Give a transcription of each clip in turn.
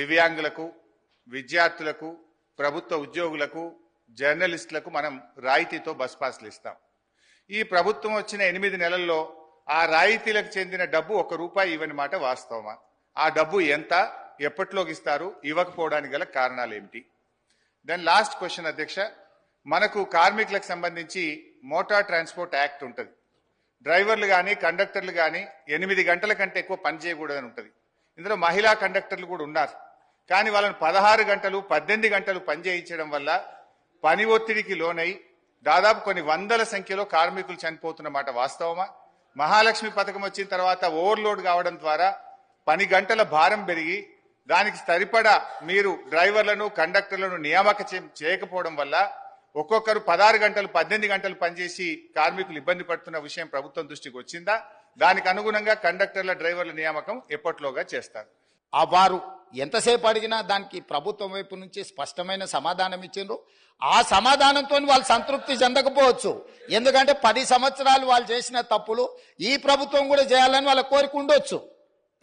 దివ్యాంగులకు, విద్యార్థులకు, ప్రభుత్వ ఉద్యోగులకు, జర్నలిస్టులకు మనం రాయితీతో బస్ పాస్లు ఇస్తాం. ఈ ప్రభుత్వం వచ్చిన 8 నెలల్లో ఆ రాయితీలకు చెందిన డబ్బు ₹1 ఇవ్వని మాట వాస్తవమా? ఆ డబ్బు ఎంత, ఎప్పటిలోకి ఇస్తారు, ఇవ్వకపోవడానికి గల కారణాలు ఏమిటి? దెన్ లాస్ట్ క్వశ్చన్ అధ్యక్ష, మనకు కార్మికులకు సంబంధించి మోటార్ ట్రాన్స్పోర్ట్ యాక్ట్ ఉంటుంది. డ్రైవర్లు కానీ కండక్టర్లు కానీ 8 గంటల కంటే ఎక్కువ పని చేయకూడదని ఉంటుంది. ఇందులో మహిళా కండక్టర్లు కూడా ఉన్నారు. కానీ వాళ్ళని 16 గంటలు 18 గంటలు పని చేయించడం వల్ల పని ఒత్తిడికి లోనై దాదాపు కొన్ని వందల సంఖ్యలో కార్మికులు చనిపోతున్న మాట వాస్తవమా? మహాలక్ష్మి పథకం వచ్చిన తర్వాత ఓవర్లోడ్ కావడం ద్వారా పని గంటల భారం పెరిగి దానికి సరిపడా మీరు డ్రైవర్లను కండక్టర్లను నియామక చేయకపోవడం వల్ల ఒక్కొక్కరు 16 గంటలు 18 గంటలు పనిచేసి కార్మికులు ఇబ్బంది పడుతున్న విషయం ప్రభుత్వం దృష్టికి వచ్చిందా? దానికి అనుగుణంగా కండక్టర్ల డ్రైవర్ల నియామకం ఎప్పట్లోగా చేస్తారు. ఆ వారు ఎంతసేపు అడిగినా దానికి ప్రభుత్వం వైపు నుంచి స్పష్టమైన సమాధానం ఇచ్చిండ్రు. ఆ సమాధానంతో వాళ్ళు సంతృప్తి చెందకపోవచ్చు. ఎందుకంటే 10 సంవత్సరాలు వాళ్ళు చేసిన తప్పులు ఈ ప్రభుత్వం కూడా చేయాలని వాళ్ళ కోరిక ఉండొచ్చు.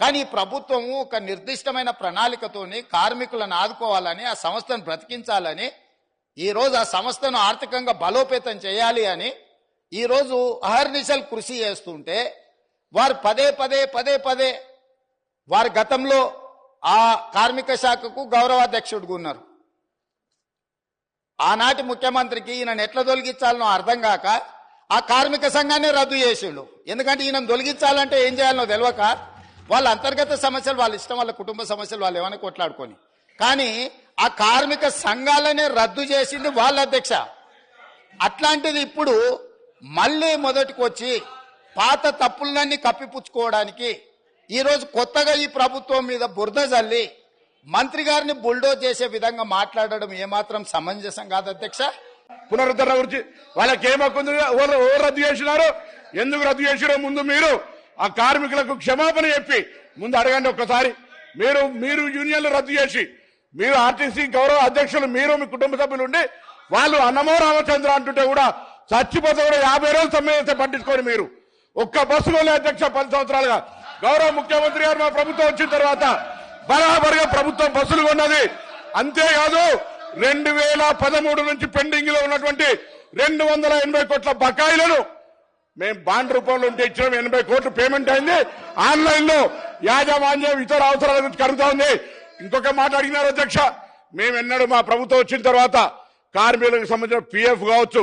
కానీ ఈ ప్రభుత్వం ఒక నిర్దిష్టమైన ప్రణాళికతోని కార్మికులను ఆదుకోవాలని, ఆ సంస్థను బ్రతికించాలని, ఈరోజు ఆ సంస్థను ఆర్థికంగా బలోపేతం చేయాలి అని ఈరోజు అహర్నిశలు కృషి చేస్తుంటే వారు పదే పదే వారి గతంలో ఆ కార్మిక శాఖకు గౌరవాధ్యక్షుడిగా ఉన్నారు. ఆనాటి ముఖ్యమంత్రికి ఈయన ఎట్లా తొలగించాలనో అర్థం కాక ఆ కార్మిక సంఘాన్ని రద్దు చేసిండు. ఎందుకంటే ఈయన తొలగించాలంటే ఏం చేయాలనో తెలియక వాళ్ళ అంతర్గత సమస్యలు వాళ్ళ ఇష్టం, వాళ్ళ కుటుంబ సమస్యలు వాళ్ళు ఏమైనా కొట్లాడుకొని, కానీ ఆ కార్మిక సంఘాలనే రద్దు చేసింది వాళ్ళ అధ్యక్ష. అట్లాంటిది ఇప్పుడు మళ్ళీ మొదటికి వచ్చి పాత తప్పులన్నీ కప్పిపుచ్చుకోవడానికి ఈరోజు కొత్తగా ఈ ప్రభుత్వం మీద బురద జల్లి మంత్రి గారిని బుల్డోజ్ చేసే విధంగా మాట్లాడడం ఏమాత్రం సమంజసం కాదు అధ్యక్ష. పునరుద్ధరణ గురించి వాళ్ళకి ఏమవుతుంది? ఎవరు రద్దు చేసినారు, ఎందుకు రద్దు చేసినారో ముందు మీరు ఆ కార్మికులకు క్షమాపణ చెప్పి ముందు అడగండి ఒక్కసారి. మీరు యూనియన్లు రద్దు చేసి మీరు ఆర్టీసీ గౌరవ అధ్యక్షులు మీరు మీ కుటుంబ సభ్యులు ఉండి వాళ్ళు అన్నమో రామచంద్ర అంటుంటే కూడా చచ్చిపోతే కూడా 50 రోజులు సమ్మె చేస్తే పట్టించుకోండి. మీరు ఒక్క బస్సులోనే అధ్యక్ష 10 సంవత్సరాలుగా గౌరవ ముఖ్యమంత్రి గారు మా ప్రభుత్వం వచ్చిన తర్వాత బరాబరుగా ప్రభుత్వం బస్సులు కొన్నది. అంతేకాదు 2013 నుంచి పెండింగ్ లో ఉన్నటువంటి 280 కోట్ల బకాయిలను మేము బాండ్ రూపంలో ఉంటే ఇచ్చిన 80 కోట్లు పేమెంట్ అయింది. ఆన్లైన్ లో యాజమాన్యం ఇతర అవసరాల గురించి కలుగుతా ఉంది. ఇంకొక మాట అడిగినారు అధ్యక్ష, మేము ఎన్నడూ మా ప్రభుత్వం వచ్చిన తర్వాత కార్మికులకు సంబంధించిన పిఎఫ్ కావచ్చు,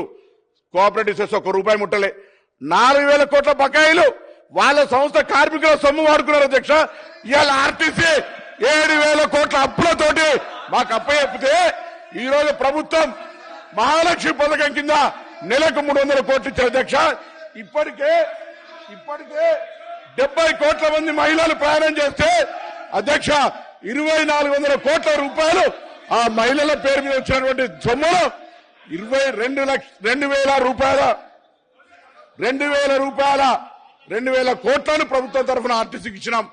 కోఆపరేటివ్ సెస్ ₹1 ముట్టలే. 4,000 కోట్ల బకాయిలు వాళ్ళ సంస్థ కార్మికుల సొమ్ము వాడుకున్నారు అధ్యక్ష. ఇవాళ ఆర్టీసీ 7,000 కోట్ల అప్పులతోటి మాకు అప్పచెప్పితే ఈ రోజు ప్రభుత్వం మహాలక్ష్మి పథకం కింద నెలకు 300 కోట్లు ఇచ్చారు అధ్యక్ష. ఇప్పటికే 70 కోట్ల మంది మహిళలు ప్రయాణం చేస్తే అధ్యక్ష 2,400 కోట్ల రూపాయలు ఆ మహిళల పేరు మీద వచ్చినటువంటి సొమ్మును 2,000 కోట్లను ప్రభుత్వం తరఫున ఆర్టీసీకి ఇచ్చినాం.